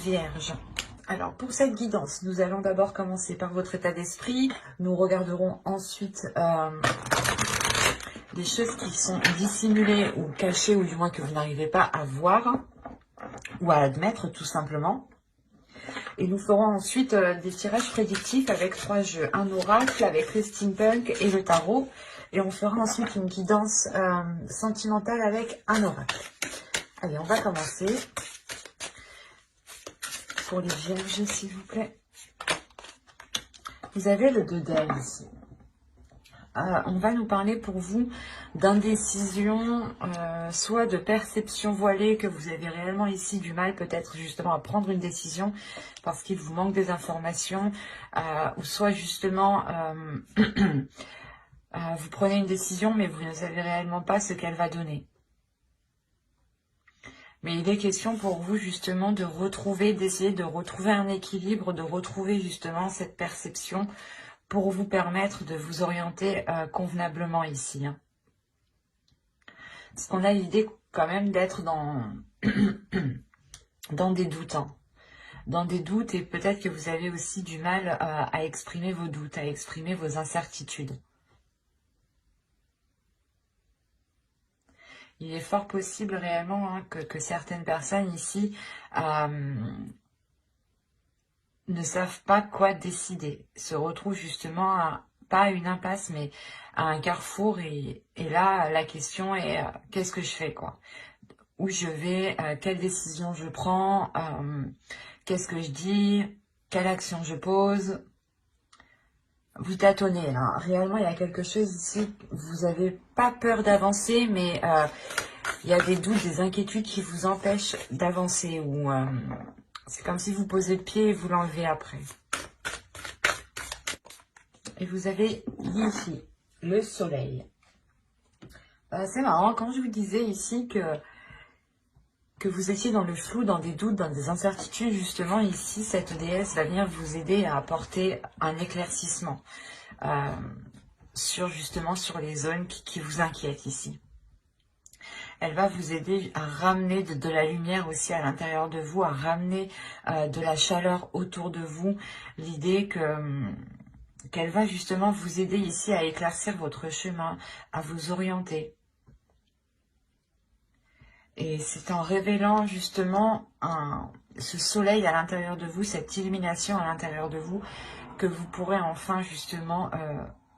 Vierge. Alors, pour cette guidance, nous allons d'abord commencer par votre état d'esprit. Nous regarderons ensuite des choses qui sont dissimulées ou cachées, ou du moins que vous n'arrivez pas à voir ou à admettre, tout simplement. Et nous ferons ensuite des tirages prédictifs avec 3 jeux. Un oracle avec le steampunk et le tarot. Et on fera ensuite une guidance sentimentale avec un oracle. Allez, on va commencer. Pour les vierges, s'il vous plaît. Vous avez le 2 d'aile ici. On va nous parler pour vous d'indécision, soit de perception voilée, que vous avez réellement ici du mal peut-être justement à prendre une décision parce qu'il vous manque des informations, ou soit justement vous prenez une décision mais vous ne savez réellement pas ce qu'elle va donner. Mais il est question pour vous justement de retrouver, d'essayer de retrouver un équilibre, de retrouver justement cette perception pour vous permettre de vous orienter convenablement ici. Hein. Parce qu'on a l'idée quand même d'être dans, dans des doutes. Hein. Dans des doutes, et peut-être que vous avez aussi du mal à exprimer vos doutes, à exprimer vos incertitudes. Il est fort possible réellement hein, que certaines personnes ici ne savent pas quoi décider, se retrouvent justement pas à une impasse, mais à un carrefour. Et là, la question est qu'est-ce que je fais quoi? Où je vais? Quelle décision je prends? Qu'est-ce que je dis? Quelle action je pose? Vous tâtonnez là. Réellement, il y a quelque chose ici. Vous n'avez pas peur d'avancer, mais il y a des doutes, des inquiétudes qui vous empêchent d'avancer. Ou c'est comme si vous posez le pied et vous l'enlevez après. Et vous avez ici le soleil. C'est marrant, quand je vous disais ici que vous étiez dans le flou, dans des doutes, dans des incertitudes, justement, ici, cette déesse va venir vous aider à apporter un éclaircissement sur les zones qui vous inquiètent ici. Elle va vous aider à ramener de la lumière aussi à l'intérieur de vous, à ramener de la chaleur autour de vous. L'idée qu'elle va justement vous aider ici à éclaircir votre chemin, à vous orienter. Et c'est en révélant justement ce soleil à l'intérieur de vous, cette illumination à l'intérieur de vous, que vous pourrez enfin justement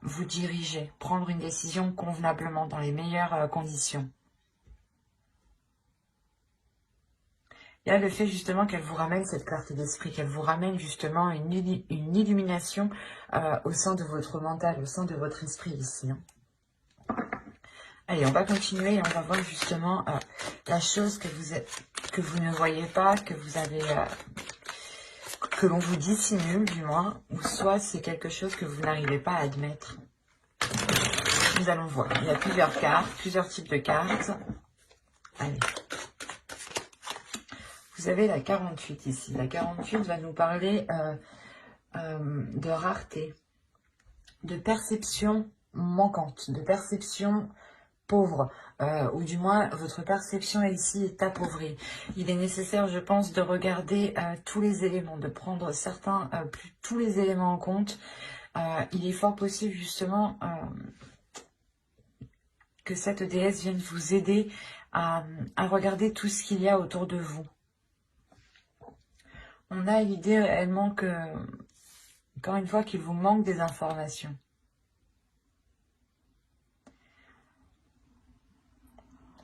vous diriger, prendre une décision convenablement, dans les meilleures conditions. Il y a le fait justement qu'elle vous ramène cette clarté d'esprit, qu'elle vous ramène justement une illumination au sein de votre mental, au sein de votre esprit ici. Hein. Allez, on va continuer et on va voir justement la chose que vous ne voyez pas, que vous avez, que l'on vous dissimule du moins, ou soit c'est quelque chose que vous n'arrivez pas à admettre. Nous allons voir. Il y a plusieurs cartes, plusieurs types de cartes. Allez. Vous avez la 48 ici. La 48 va nous parler de rareté, de perception manquante, de perception pauvre, ou du moins votre perception ici est appauvrie. Il est nécessaire, je pense, de regarder tous les éléments, de prendre tous les éléments en compte. Il est fort possible justement que cette déesse vienne vous aider à regarder tout ce qu'il y a autour de vous. On a l'idée réellement que, encore une fois, qu'il vous manque des informations.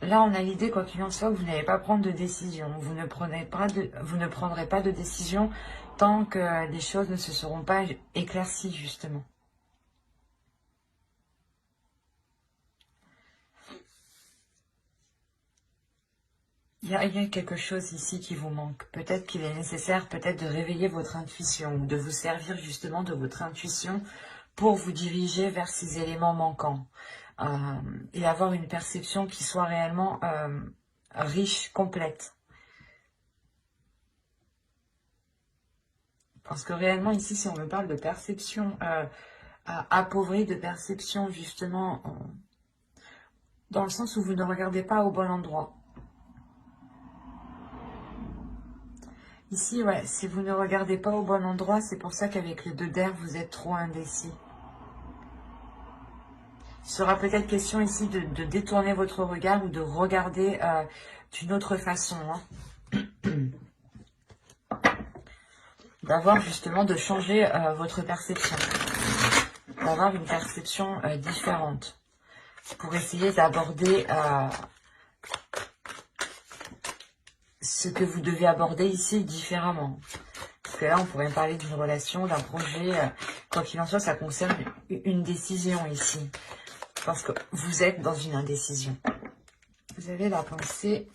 Là, on a l'idée, quoi qu'il en soit, que vous n'allez pas prendre de décision. Vous ne prendrez pas de décision tant que les choses ne se seront pas éclaircies, justement. Il y a quelque chose ici qui vous manque. Peut-être qu'il est nécessaire peut-être de réveiller votre intuition ou de vous servir justement de votre intuition pour vous diriger vers ces éléments manquants. Et avoir une perception qui soit réellement riche, complète. Parce que réellement ici, si on me parle de perception appauvrie, de perception justement dans le sens où vous ne regardez pas au bon endroit. Ici, ouais, si vous ne regardez pas au bon endroit, c'est pour ça qu'avec le 2 d'air, vous êtes trop indécis. Il sera peut-être question ici de détourner votre regard ou de regarder d'une autre façon. Hein. D'avoir justement, de changer votre perception. D'avoir une perception différente. Pour essayer d'aborder ce que vous devez aborder ici différemment. Parce que là, on pourrait parler d'une relation, d'un projet. Quoi qu'il en soit, ça concerne une décision ici. Parce que vous êtes dans une indécision. Vous avez la pensée,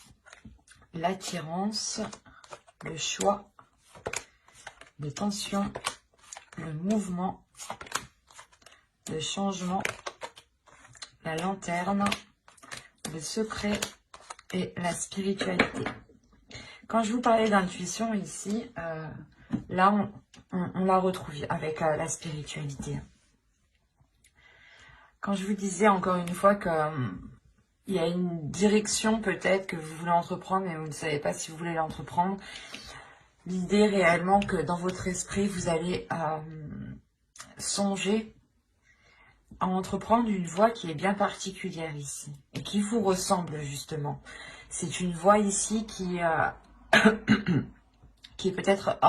l'attirance, le choix, les tensions, le mouvement, le changement, la lanterne, le secret et la spiritualité. Quand je vous parlais d'intuition ici, là, on la retrouve avec la spiritualité. Quand je vous disais encore une fois que il y a une direction peut-être que vous voulez entreprendre, mais vous ne savez pas si vous voulez l'entreprendre, l'idée réellement que dans votre esprit, vous allez songer à entreprendre une voie qui est bien particulière ici et qui vous ressemble justement. C'est une voie ici qui est peut-être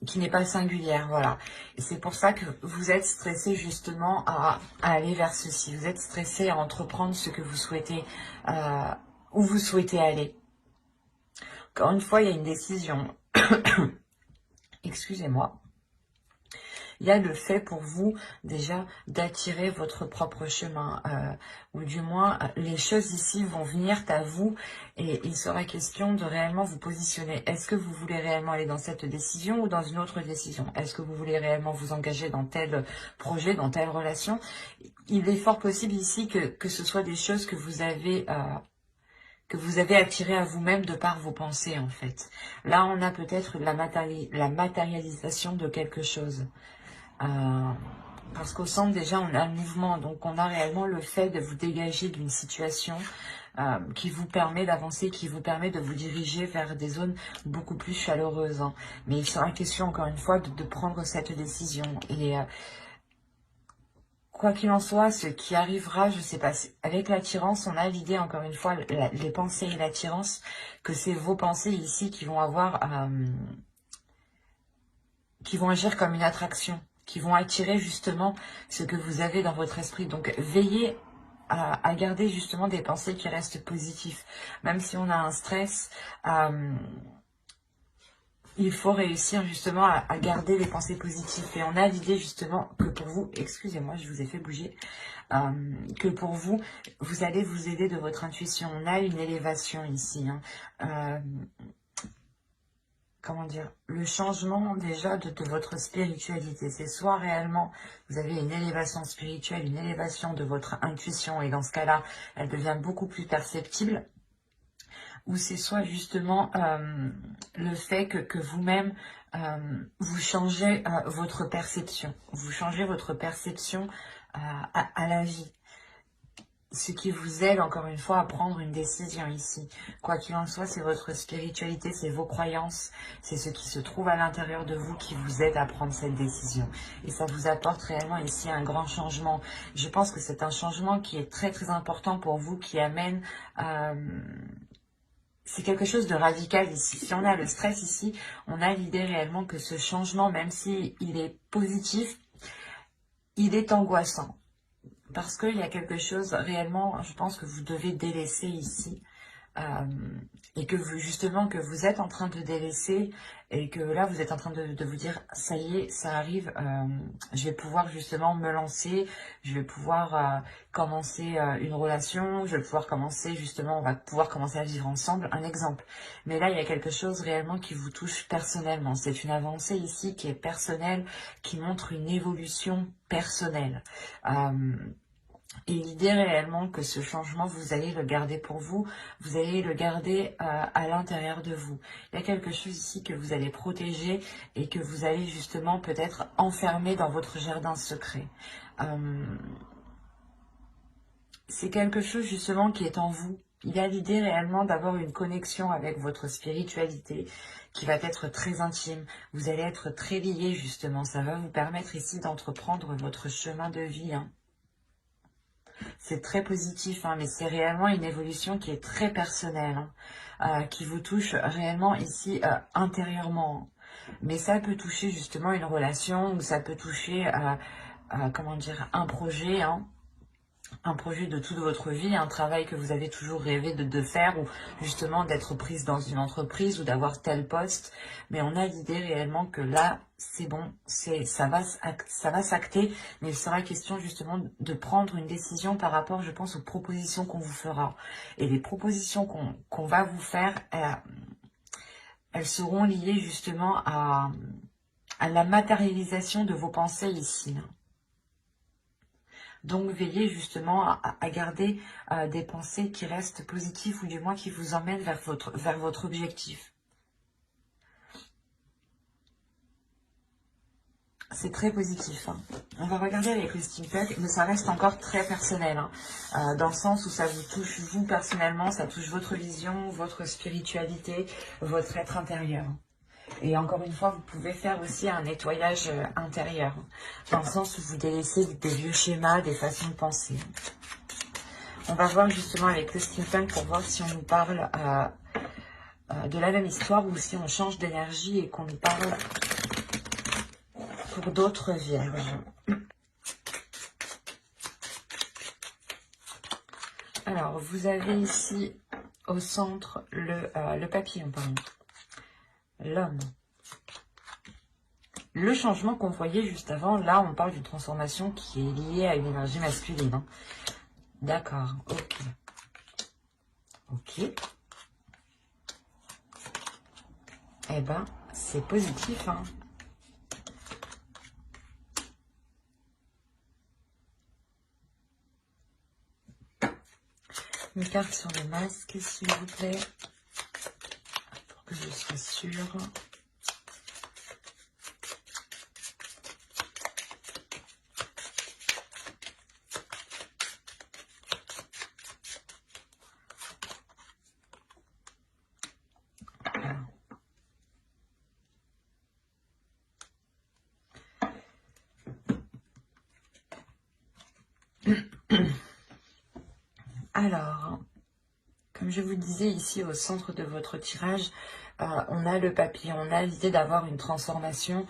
qui n'est pas singulière, voilà. Et c'est pour ça que vous êtes stressé justement à aller vers ceci. Vous êtes stressé à entreprendre ce que vous souhaitez, où vous souhaitez aller. Encore une fois, il y a une décision. Excusez-moi. Il y a le fait pour vous déjà d'attirer votre propre chemin, ou du moins les choses ici vont venir à vous et il sera question de réellement vous positionner. Est-ce que vous voulez réellement aller dans cette décision ou dans une autre décision? Est-ce que vous voulez réellement vous engager dans tel projet, dans telle relation? Il est fort possible ici que ce soit des choses que vous avez attirées à vous-même de par vos pensées en fait. Là on a peut-être la matérialisation de quelque chose. Parce qu'au centre déjà on a le mouvement, donc on a réellement le fait de vous dégager d'une situation qui vous permet d'avancer, qui vous permet de vous diriger vers des zones beaucoup plus chaleureuses. Hein. Mais il sera question encore une fois de prendre cette décision. Et quoi qu'il en soit, ce qui arrivera, je sais pas, avec l'attirance, on a l'idée encore une fois, les pensées et l'attirance, que c'est vos pensées ici qui vont avoir, qui vont agir comme une attraction, qui vont attirer justement ce que vous avez dans votre esprit. Donc veillez à garder justement des pensées qui restent positives. Même si on a un stress, il faut réussir justement à garder les pensées positives. Et on a l'idée justement que pour vous, excusez-moi, je vous ai fait bouger, que pour vous, vous allez vous aider de votre intuition. On a une élévation ici. Hein. Comment dire, le changement déjà de votre spiritualité. C'est soit réellement vous avez une élévation spirituelle, une élévation de votre intuition et dans ce cas-là, elle devient beaucoup plus perceptible. Ou c'est soit justement le fait que vous-même, vous changez votre perception. Vous changez votre perception à la vie. Ce qui vous aide, encore une fois, à prendre une décision ici. Quoi qu'il en soit, c'est votre spiritualité, c'est vos croyances, c'est ce qui se trouve à l'intérieur de vous qui vous aide à prendre cette décision. Et ça vous apporte réellement ici un grand changement. Je pense que c'est un changement qui est très très important pour vous, qui amène... c'est quelque chose de radical ici. Si on a le stress ici, on a l'idée réellement que ce changement, même si il est positif, il est angoissant. Parce qu'il y a quelque chose réellement, je pense que vous devez délaisser ici. Et que vous, justement, que vous êtes en train de délaisser et que là, vous êtes en train de vous dire, ça y est, ça arrive, je vais pouvoir justement me lancer, je vais pouvoir commencer une relation, je vais pouvoir commencer justement, on va pouvoir commencer à vivre ensemble, un exemple. Mais là, il y a quelque chose réellement qui vous touche personnellement. C'est une avancée ici qui est personnelle, qui montre une évolution personnelle. Et l'idée réellement que ce changement, vous allez le garder pour vous, vous allez le garder à l'intérieur de vous. Il y a quelque chose ici que vous allez protéger et que vous allez justement peut-être enfermer dans votre jardin secret. C'est quelque chose justement qui est en vous, Il y a l'idée réellement d'avoir une connexion avec votre spiritualité qui va être très intime. Vous allez être très liés justement. Ça va vous permettre ici d'entreprendre votre chemin de vie. Hein. C'est très positif, hein, mais c'est réellement une évolution qui est très personnelle, hein, qui vous touche réellement ici intérieurement. Mais ça peut toucher justement une relation ou ça peut toucher, comment dire, un projet de toute votre vie, un travail que vous avez toujours rêvé de faire ou justement d'être prise dans une entreprise ou d'avoir tel poste. Mais on a l'idée réellement que là, c'est bon, ça va s'acter, mais il sera question justement de prendre une décision par rapport, je pense, aux propositions qu'on vous fera. Et les propositions qu'on va vous faire, elles seront liées justement à la matérialisation de vos pensées ici. Donc, veillez justement à garder des pensées qui restent positives ou du moins qui vous emmènent vers votre objectif. C'est très positif. Hein. On va regarder avec le steampunk, mais ça reste encore très personnel. Hein, dans le sens où ça vous touche vous personnellement, ça touche votre vision, votre spiritualité, votre être intérieur. Et encore une fois, vous pouvez faire aussi un nettoyage intérieur, dans le sens où vous délaissez des vieux schémas, des façons de penser. On va voir justement avec le steampunk pour voir si on nous parle de la même histoire ou si on change d'énergie et qu'on nous parle pour d'autres vierges. Alors, vous avez ici au centre le papillon, pardon. L'homme. Le changement qu'on voyait juste avant, là, on parle d'une transformation qui est liée à une énergie masculine. Hein. D'accord, ok. Ok. Eh ben, c'est positif, hein. Une carte sur le masque, s'il vous plaît. Pour que je sois sûre. Alors, comme je vous disais ici au centre de votre tirage, on a le papillon, on a l'idée d'avoir une transformation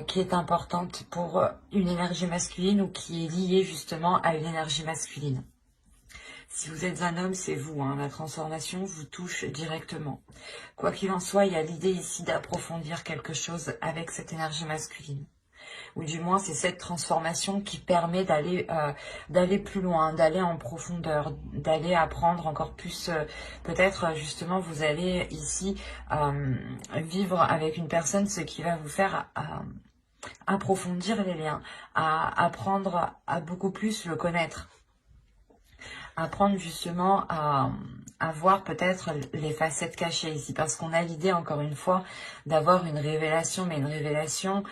qui est importante pour une énergie masculine ou qui est liée justement à une énergie masculine. Si vous êtes un homme, c'est vous, hein, la transformation vous touche directement. Quoi qu'il en soit, il y a l'idée ici d'approfondir quelque chose avec cette énergie masculine. Ou du moins, c'est cette transformation qui permet d'aller plus loin, d'aller en profondeur, d'aller apprendre encore plus. Peut-être, justement, vous allez ici vivre avec une personne, ce qui va vous faire approfondir les liens, à apprendre à beaucoup plus le connaître. Apprendre justement à voir peut-être les facettes cachées ici, parce qu'on a l'idée, encore une fois, d'avoir une révélation, mais une révélation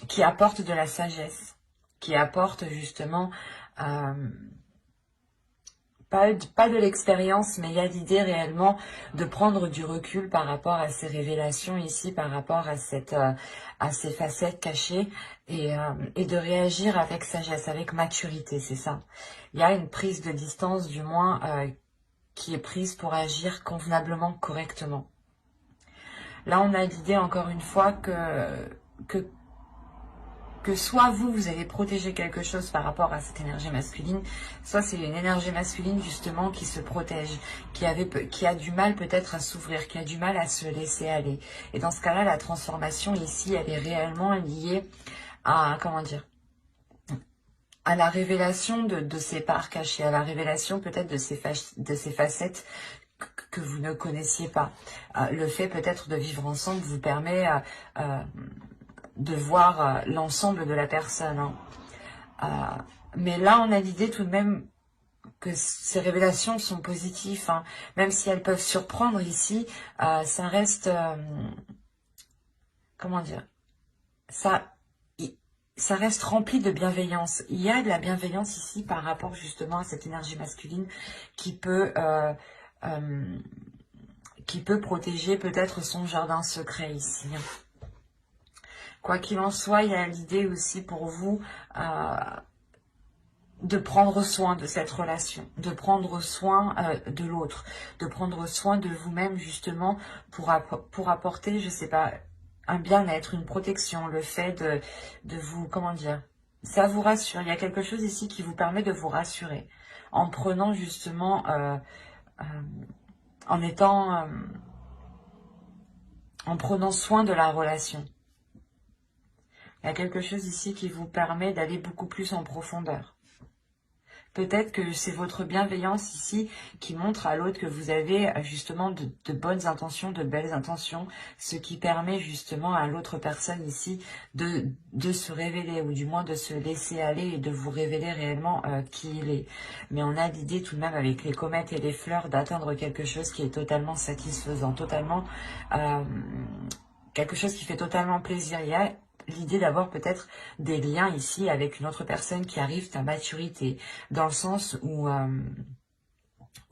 qui apporte de la sagesse, qui apporte justement, pas de l'expérience, mais il y a l'idée réellement de prendre du recul par rapport à ces révélations ici, par rapport à ces facettes cachées, et de réagir avec sagesse, avec maturité, c'est ça. Il y a une prise de distance, du moins, qui est prise pour agir convenablement, correctement. Là, on a l'idée, encore une fois, que soit vous allez protéger quelque chose par rapport à cette énergie masculine, soit c'est une énergie masculine justement qui se protège, qui a du mal peut-être à s'ouvrir, qui a du mal à se laisser aller. Et dans ce cas-là, la transformation ici, elle est réellement liée à, comment dire, à la révélation de ces parts cachées, à la révélation peut-être de ces facettes que vous ne connaissiez pas. Le fait peut-être de vivre ensemble vous permet de voir l'ensemble de la personne. Hein. Mais là, on a l'idée tout de même que ces révélations sont positives. Hein. Même si elles peuvent surprendre ici, ça reste... comment dire ça, ça reste rempli de bienveillance. Il y a de la bienveillance ici par rapport justement à cette énergie masculine qui peut protéger peut-être son jardin secret ici. Quoi qu'il en soit, il y a l'idée aussi pour vous de prendre soin de cette relation, de prendre soin de l'autre, de prendre soin de vous-même justement pour apporter, je sais pas, un bien-être, une protection, le fait de vous, comment dire, ça vous rassure. Il y a quelque chose ici qui vous permet de vous rassurer en prenant justement, en prenant soin de la relation. Il y a quelque chose ici qui vous permet d'aller beaucoup plus en profondeur. Peut-être que c'est votre bienveillance ici qui montre à l'autre que vous avez justement de bonnes intentions, de belles intentions, ce qui permet justement à l'autre personne ici de se révéler ou du moins de se laisser aller et de vous révéler réellement qui il est. Mais on a l'idée tout de même avec les comètes et les fleurs d'atteindre quelque chose qui est totalement satisfaisant, totalement quelque chose qui fait totalement plaisir. Il y a l'idée d'avoir peut-être des liens ici avec une autre personne qui arrive à maturité, dans le sens où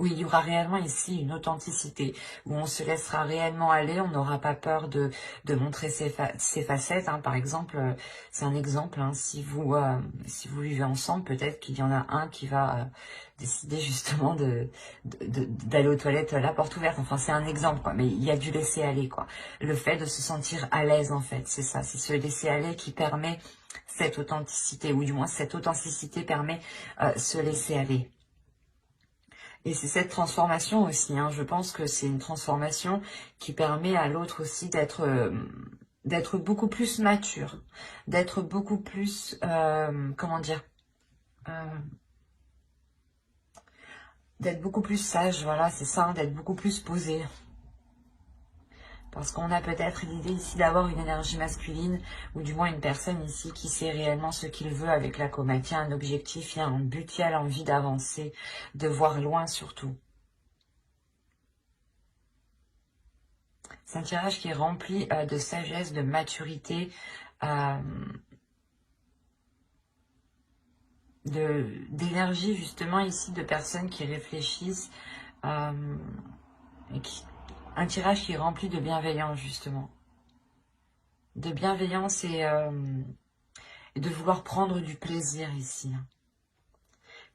il y aura réellement ici une authenticité, où on se laissera réellement aller, on n'aura pas peur de montrer ses facettes. Hein. Par exemple, c'est un exemple, hein, si vous vivez ensemble, peut-être qu'il y en a un qui va décider justement d'aller aux toilettes la porte ouverte. Enfin, c'est un exemple, quoi. Mais il y a du laisser aller, quoi. Le fait de se sentir à l'aise, en fait, c'est ça. C'est ce laisser aller qui permet cette authenticité, ou du moins cette authenticité permet se laisser aller. Et c'est cette transformation aussi, hein, je pense que c'est une transformation qui permet à l'autre aussi d'être beaucoup plus mature, d'être beaucoup plus, comment dire, d'être beaucoup plus sage, voilà, c'est ça, hein, d'être beaucoup plus posé. Parce qu'on a peut-être l'idée ici d'avoir une énergie masculine, ou du moins une personne ici qui sait réellement ce qu'il veut avec la comète. Il y a un objectif, il y a un but, il y a l'envie d'avancer, de voir loin surtout. C'est un tirage qui est rempli de sagesse, de maturité, d'énergie justement ici, de personnes qui réfléchissent, et un tirage qui est rempli de bienveillance justement. De bienveillance et de vouloir prendre du plaisir ici.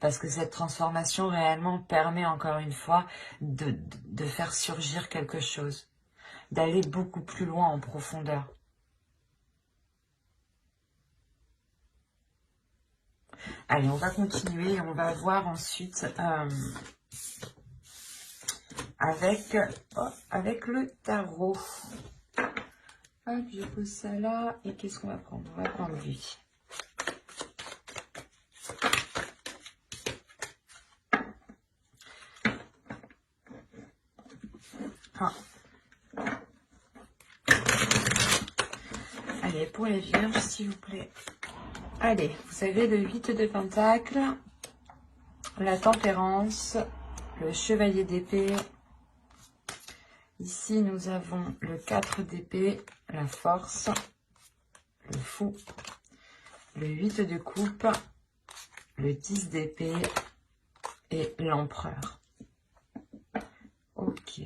Parce que cette transformation réellement permet encore une fois de faire surgir quelque chose, d'aller beaucoup plus loin en profondeur. Allez, on va continuer, on va voir ensuite avec le tarot. Hop, je pose ça là, et qu'est-ce qu'on va prendre? On va prendre lui. Ah. Allez, pour les vierges, s'il vous plaît. Allez, vous avez le 8 de Pentacle, la Tempérance, le Chevalier d'épée. Ici, nous avons le 4 d'épée, la Force, le Fou, le 8 de coupe, le 10 d'épée et l'Empereur. Ok.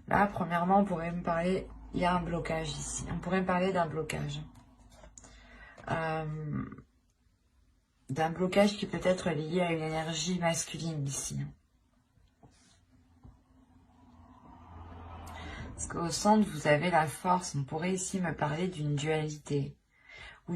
Là, premièrement, on pourrait me parler, il y a un blocage ici. On pourrait me parler d'un blocage. D'un blocage qui peut être lié à une énergie masculine ici. Parce qu'au centre, vous avez la force. On pourrait ici me parler d'une dualité. Ou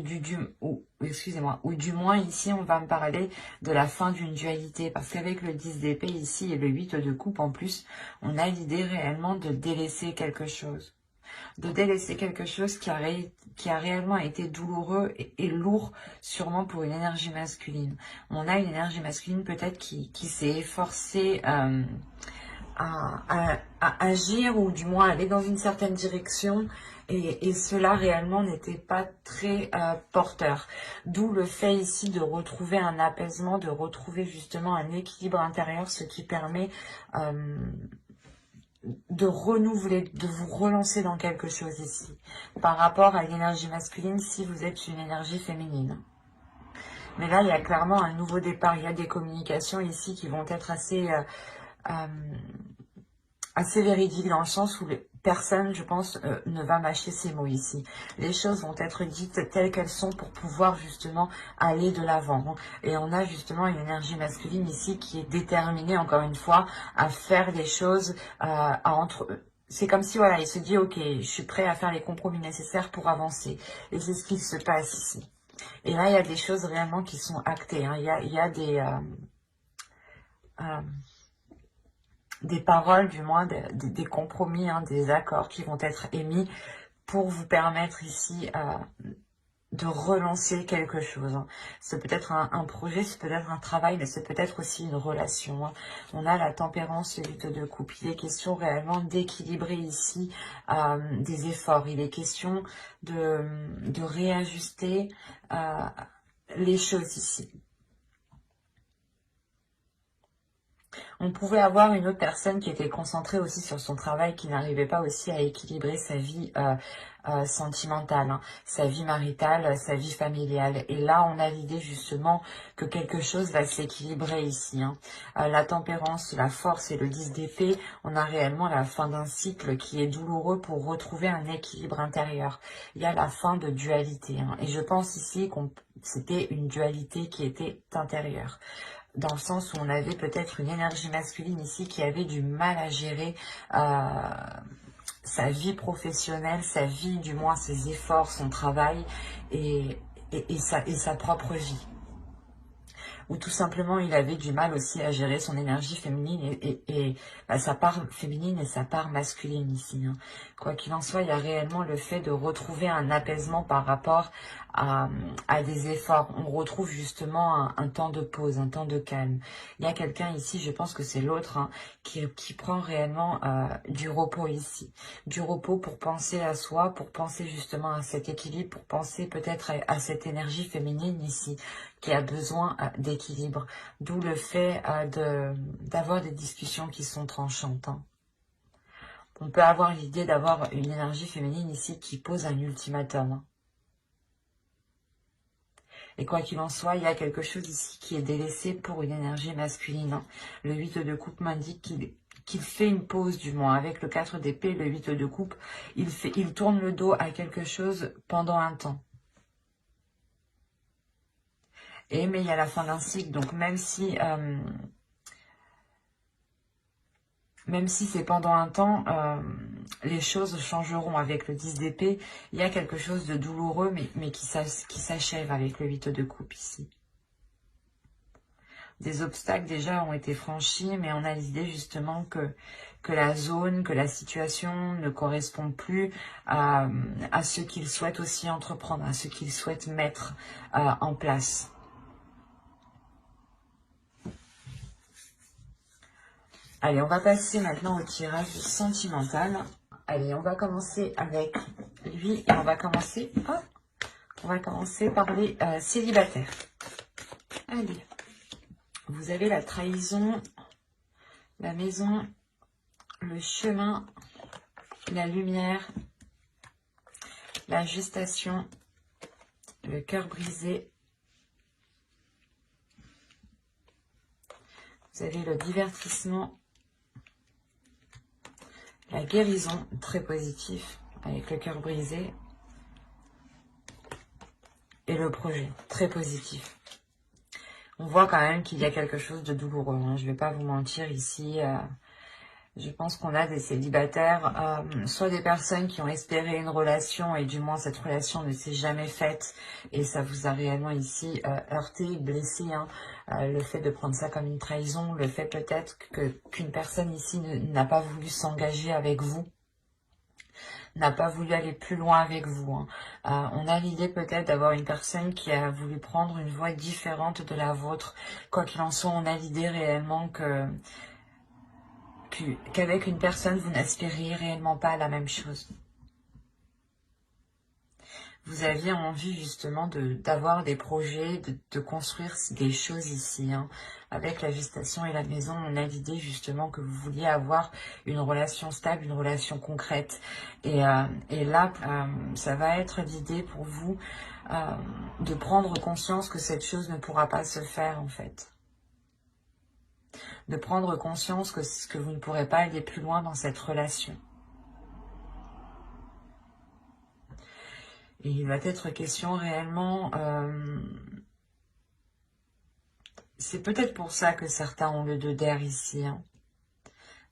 du moins ici, on va me parler de la fin d'une dualité. Parce qu'avec le 10 d'épée ici et le 8 de coupe en plus, on a l'idée réellement de délaisser quelque chose. De délaisser quelque chose qui a réellement été douloureux et lourd, sûrement pour une énergie masculine. On a une énergie masculine peut-être qui s'est efforcée à agir, ou du moins aller dans une certaine direction, et cela réellement n'était pas très porteur. D'où le fait ici de retrouver un apaisement, de retrouver justement un équilibre intérieur, ce qui permet de renouveler, de vous relancer dans quelque chose ici. Par rapport à l'énergie masculine, si vous êtes une énergie féminine. Mais là, il y a clairement un nouveau départ. Il y a des communications ici qui vont être assez véridiques dans le sens où personne, je pense, ne va mâcher ces mots ici. Les choses vont être dites telles qu'elles sont pour pouvoir justement aller de l'avant. Et on a justement une énergie masculine ici qui est déterminée, encore une fois, à faire les choses, c'est comme si, voilà, il se dit, ok, je suis prêt à faire les compromis nécessaires pour avancer. Et c'est ce qui se passe ici. Et là, il y a des choses réellement qui sont actées. Hein. Il y a des paroles, du moins, des compromis, hein, des accords qui vont être émis pour vous permettre ici de relancer quelque chose. Hein. C'est peut-être un projet, c'est peut-être un travail, mais c'est peut-être aussi une relation. Hein. On a la tempérance, le 8 de coupe. Il est question réellement d'équilibrer ici des efforts. Il est question de réajuster les choses ici. On pouvait avoir une autre personne qui était concentrée aussi sur son travail, qui n'arrivait pas aussi à équilibrer sa vie sentimentale, hein, sa vie maritale, sa vie familiale. Et là, on a l'idée justement que quelque chose va s'équilibrer ici. Hein. La tempérance, la force et le 10 d'épée, on a réellement la fin d'un cycle qui est douloureux pour retrouver un équilibre intérieur. Il y a la fin de dualité. Hein, et je pense ici que c'était une dualité qui était intérieure. Dans le sens où on avait peut-être une énergie masculine ici qui avait du mal à gérer sa vie professionnelle, sa vie, du moins ses efforts, son travail et sa propre vie. Ou tout simplement il avait du mal aussi à gérer son énergie féminine et sa part féminine et sa part masculine ici. Hein. Quoi qu'il en soit, il y a réellement le fait de retrouver un apaisement par rapport à des efforts. On retrouve justement un temps de pause, un temps de calme. Il y a quelqu'un ici, je pense que c'est l'autre, hein, qui prend réellement du repos ici. Du repos pour penser à soi, pour penser justement à cet équilibre, pour penser peut-être à cette énergie féminine ici, qui a besoin d'équilibre. D'où le fait d'avoir des discussions qui sont tranchantes. Hein. On peut avoir l'idée d'avoir une énergie féminine ici qui pose un ultimatum. Hein. Et quoi qu'il en soit, il y a quelque chose ici qui est délaissé pour une énergie masculine. Hein. Le 8 de coupe m'indique qu'il fait une pause, du moins. Avec le 4 d'épée, le 8 de coupe, il tourne le dos à quelque chose pendant un temps. Mais il y a la fin d'un cycle, donc même si c'est pendant un temps, les choses changeront. Avec le 10 d'épée, il y a quelque chose de douloureux, mais qui s'achève avec le 8 de coupe ici. Des obstacles déjà ont été franchis, mais on a l'idée justement que la zone, que la situation ne correspond plus à ce qu'il souhaite aussi entreprendre, à ce qu'il souhaite mettre en place. Allez, on va passer maintenant au tirage sentimental. Allez, on va commencer avec lui et on va commencer par les célibataires. Allez, vous avez la trahison, la maison, le chemin, la lumière, la gestation, le cœur brisé. Vous avez le divertissement, la guérison, très positif, avec le cœur brisé. Et le projet, très positif. On voit quand même qu'il y a quelque chose de douloureux. Hein. Je ne vais pas vous mentir ici. Je pense qu'on a des célibataires, soit des personnes qui ont espéré une relation et du moins cette relation ne s'est jamais faite. Et ça vous a réellement ici heurté, blessé. Hein. Le fait de prendre ça comme une trahison, le fait peut-être qu'une personne ici n'a pas voulu s'engager avec vous. N'a pas voulu aller plus loin avec vous. Hein. On a l'idée peut-être d'avoir une personne qui a voulu prendre une voie différente de la vôtre. Quoi qu'il en soit, on a l'idée réellement qu'avec une personne, vous n'aspiriez réellement pas à la même chose. vous aviez envie justement d'avoir des projets, de construire des choses ici. Hein. Avec la gestation et la maison, on a l'idée justement que vous vouliez avoir une relation stable, une relation concrète. Et là, ça va être l'idée pour vous de prendre conscience que cette chose ne pourra pas se faire en fait. De prendre conscience que vous ne pourrez pas aller plus loin dans cette relation. Et il va être question réellement, c'est peut-être pour ça que certains ont le 2 d'air ici. Hein.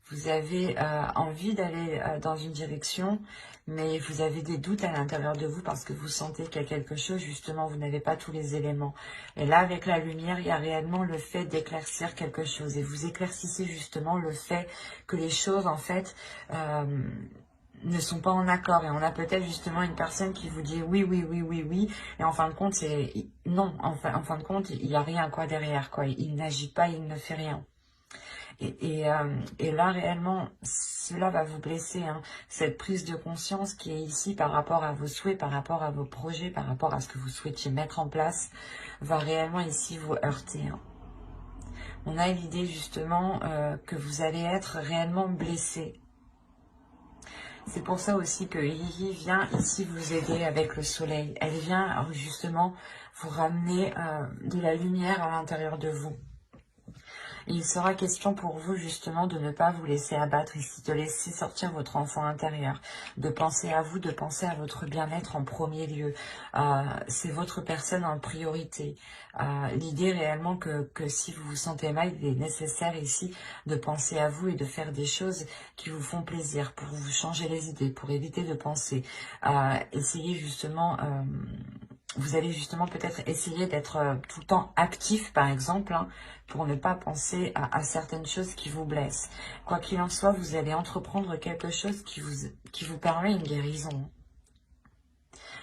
Vous avez envie d'aller dans une direction, mais vous avez des doutes à l'intérieur de vous parce que vous sentez qu'il y a quelque chose, justement, vous n'avez pas tous les éléments. Et là, avec la lumière, il y a réellement le fait d'éclaircir quelque chose. Et vous éclaircissez justement le fait que les choses, en fait, ne sont pas en accord. Et on a peut-être justement une personne qui vous dit oui, oui, oui, oui, oui. Et en fin de compte, c'est non. En fin de compte, il n'y a rien quoi derrière. Quoi. Il n'agit pas, il ne fait rien. Et là, réellement, cela va vous blesser. Hein. Cette prise de conscience qui est ici par rapport à vos souhaits, par rapport à vos projets, par rapport à ce que vous souhaitiez mettre en place, va réellement ici vous heurter. Hein. On a l'idée justement que vous allez être réellement blessé. C'est pour ça aussi que Hihi vient ici vous aider avec le soleil. Elle vient justement vous ramener de la lumière à l'intérieur de vous. Et il sera question pour vous justement de ne pas vous laisser abattre ici, de laisser sortir votre enfant intérieur, de penser à vous, de penser à votre bien-être en premier lieu. C'est votre personne en priorité. L'idée réellement que si vous vous sentez mal, il est nécessaire ici de penser à vous et de faire des choses qui vous font plaisir pour vous changer les idées, pour éviter de penser. Essayez justement... vous allez justement peut-être essayer d'être tout le temps actif, par exemple, hein, pour ne pas penser à certaines choses qui vous blessent. Quoi qu'il en soit, vous allez entreprendre quelque chose qui vous permet une guérison.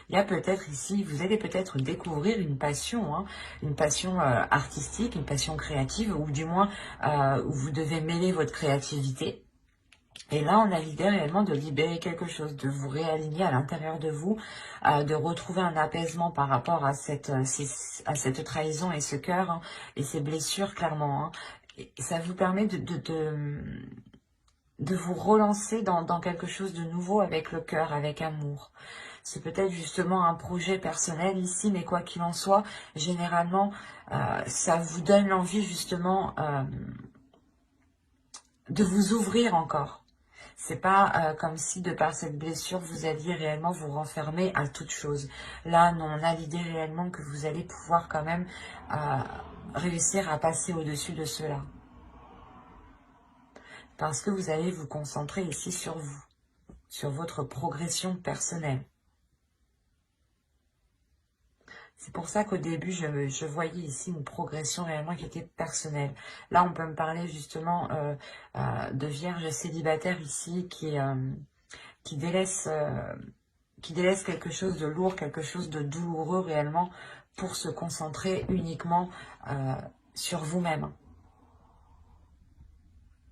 Il y a peut-être ici, vous allez peut-être découvrir une passion, hein, une passion artistique, une passion créative, ou du moins où vous devez mêler votre créativité. Et là, on a l'idée réellement de libérer quelque chose, de vous réaligner à l'intérieur de vous, de retrouver un apaisement par rapport à cette trahison et ce cœur, hein, et ces blessures, clairement. Hein. Et ça vous permet de vous relancer dans quelque chose de nouveau avec le cœur, avec amour. C'est peut-être justement un projet personnel ici, mais quoi qu'il en soit, généralement, ça vous donne l'envie justement de vous ouvrir encore. C'est pas comme si, de par cette blessure, vous alliez réellement vous renfermer à toute chose. Là, non, on a l'idée réellement que vous allez pouvoir quand même réussir à passer au-dessus de cela. Parce que vous allez vous concentrer ici sur vous, sur votre progression personnelle. C'est pour ça qu'au début, je voyais ici une progression réellement qui était personnelle. Là, on peut me parler justement de vierge célibataire ici qui délaisse quelque chose de lourd, quelque chose de douloureux réellement pour se concentrer uniquement sur vous-même.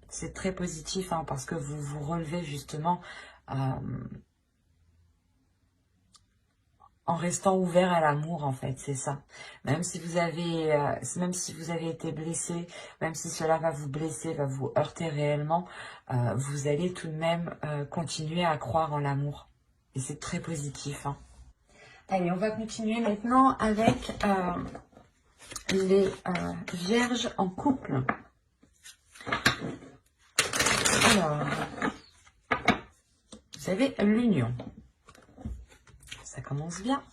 C'est très positif hein, parce que vous vous relevez justement en restant ouvert à l'amour, en fait, c'est ça. Même si vous avez été blessé, même si cela va vous blesser, va vous heurter réellement, vous allez tout de même continuer à croire en l'amour. Et c'est très positif. Hein. Allez, on va continuer maintenant avec les vierges en couple. Alors, vous avez l'union. Ça commence bien.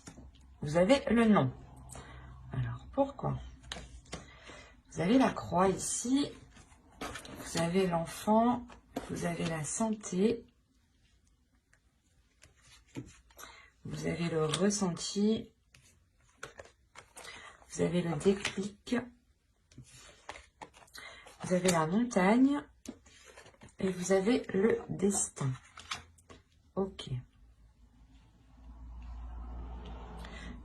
Vous avez le non. Alors, pourquoi? Vous avez la croix ici. Vous avez l'enfant. Vous avez la santé. Vous avez le ressenti. Vous avez le déclic. Vous avez la montagne. Et vous avez le destin. Ok.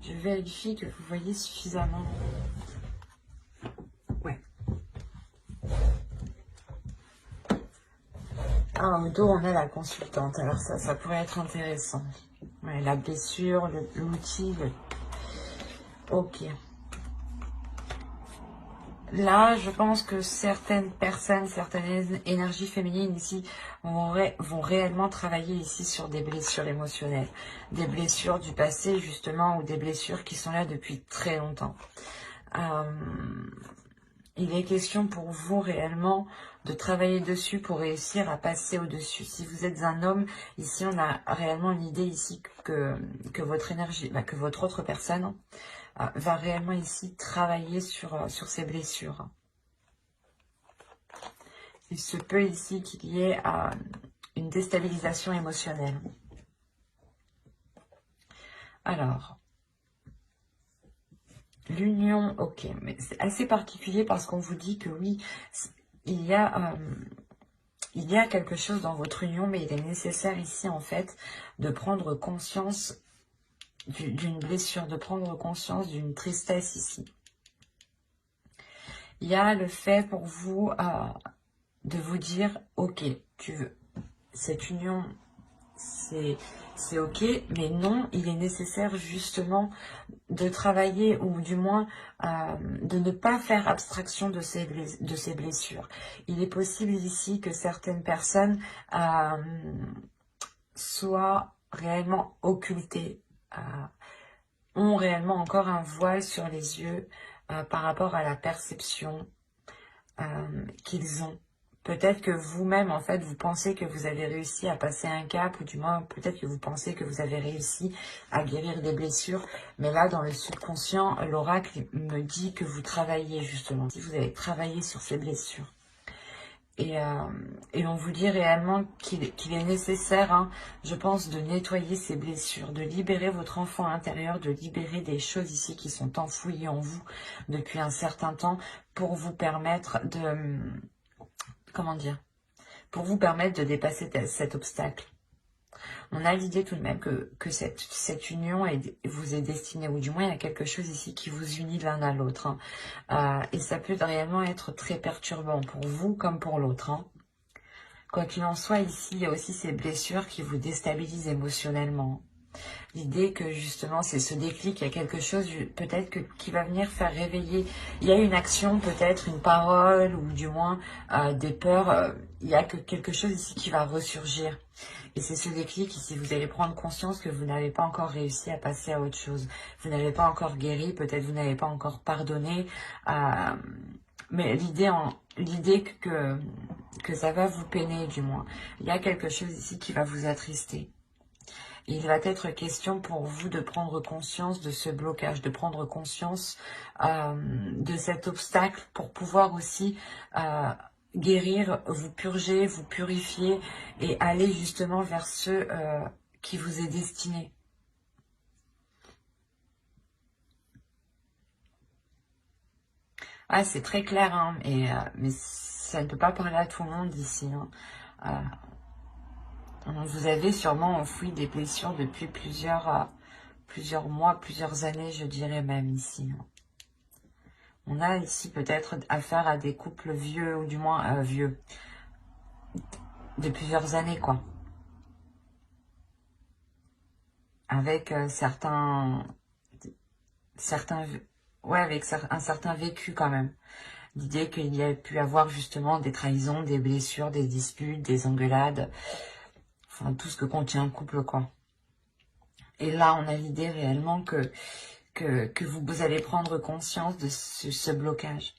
Je vérifie que vous voyez suffisamment. Ouais. Ah, au dos, on a la consultante. Alors ça pourrait être intéressant. Oui. Ouais, la blessure, l'outil. Ok. Là, je pense que certaines personnes, certaines énergies féminines ici vont réellement travailler ici sur des blessures émotionnelles. Des blessures du passé, justement, ou des blessures qui sont là depuis très longtemps. Il est question pour vous réellement de travailler dessus pour réussir à passer au-dessus. Si vous êtes un homme, ici on a réellement l'idée ici que votre énergie, que votre autre personne va réellement ici travailler sur ces blessures. Il se peut ici qu'il y ait une déstabilisation émotionnelle. Alors, l'union, ok, mais c'est assez particulier parce qu'on vous dit que oui, il y a quelque chose dans votre union, mais il est nécessaire ici en fait de prendre conscience d'une blessure, de prendre conscience d'une tristesse ici. Il y a le fait pour vous de vous dire, ok, cette union, c'est ok, mais non, il est nécessaire justement de travailler ou du moins de ne pas faire abstraction de ces blessures. Il est possible ici que certaines personnes soient réellement occultées, ont réellement encore un voile sur les yeux par rapport à la perception qu'ils ont. Peut-être que vous-même, en fait, vous pensez que vous avez réussi à passer un cap, ou du moins, peut-être que vous pensez que vous avez réussi à guérir des blessures. Mais là, dans le subconscient, l'oracle me dit que vous travaillez, justement. Si vous avez travaillé sur ces blessures. Et on vous dit réellement qu'il est nécessaire, hein, je pense, de nettoyer ces blessures, de libérer votre enfant intérieur, de libérer des choses ici qui sont enfouies en vous depuis un certain temps pour vous permettre de... Comment dire? Pour vous permettre de dépasser cet obstacle. On a l'idée tout de même que cette union vous est destinée, ou du moins il y a quelque chose ici qui vous unit l'un à l'autre. Hein. Et ça peut réellement être très perturbant pour vous comme pour l'autre. Hein. Quoi qu'il en soit, ici, il y a aussi ces blessures qui vous déstabilisent émotionnellement. L'idée que justement c'est ce déclic, il y a quelque chose peut-être qui va venir faire réveiller. Il y a une action, peut-être une parole ou du moins des peurs. Il y a quelque chose ici qui va ressurgir. Et c'est ce déclic ici, vous allez prendre conscience que vous n'avez pas encore réussi à passer à autre chose. Vous n'avez pas encore guéri, peut-être vous n'avez pas encore pardonné. Mais l'idée que ça va vous peiner du moins. Il y a quelque chose ici qui va vous attrister. Il va être question pour vous de prendre conscience de ce blocage, de prendre conscience de cet obstacle pour pouvoir aussi guérir, vous purger, vous purifier et aller justement vers ce qui vous est destiné. Ah, c'est très clair, hein, mais ça ne peut pas parler à tout le monde ici. Hein. Vous avez sûrement enfoui des blessures depuis plusieurs mois, plusieurs années, je dirais même ici. On a ici peut-être affaire à des couples vieux, ou du moins vieux, de plusieurs années, quoi. Avec ouais, avec un certain vécu quand même. L'idée qu'il y a pu avoir justement des trahisons, des blessures, des disputes, des engueulades, enfin tout ce que contient un couple, quoi. Et là, on a l'idée réellement que vous allez prendre conscience de ce blocage.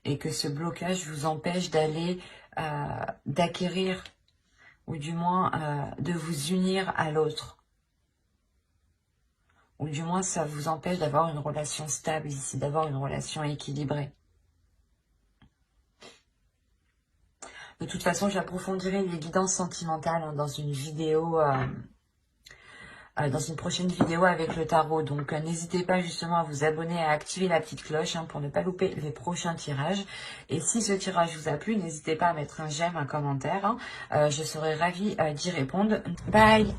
Et que ce blocage vous empêche d'aller, d'acquérir, ou du moins de vous unir à l'autre. Ou du moins, ça vous empêche d'avoir une relation stable ici, d'avoir une relation équilibrée. De toute façon, j'approfondirai les guidances sentimentales hein, dans une vidéo... dans une prochaine vidéo avec le tarot. Donc n'hésitez pas justement à vous abonner, à activer la petite cloche hein, pour ne pas louper les prochains tirages. Et si ce tirage vous a plu, n'hésitez pas à mettre un j'aime, un commentaire. Hein. Je serai ravie d'y répondre. Bye!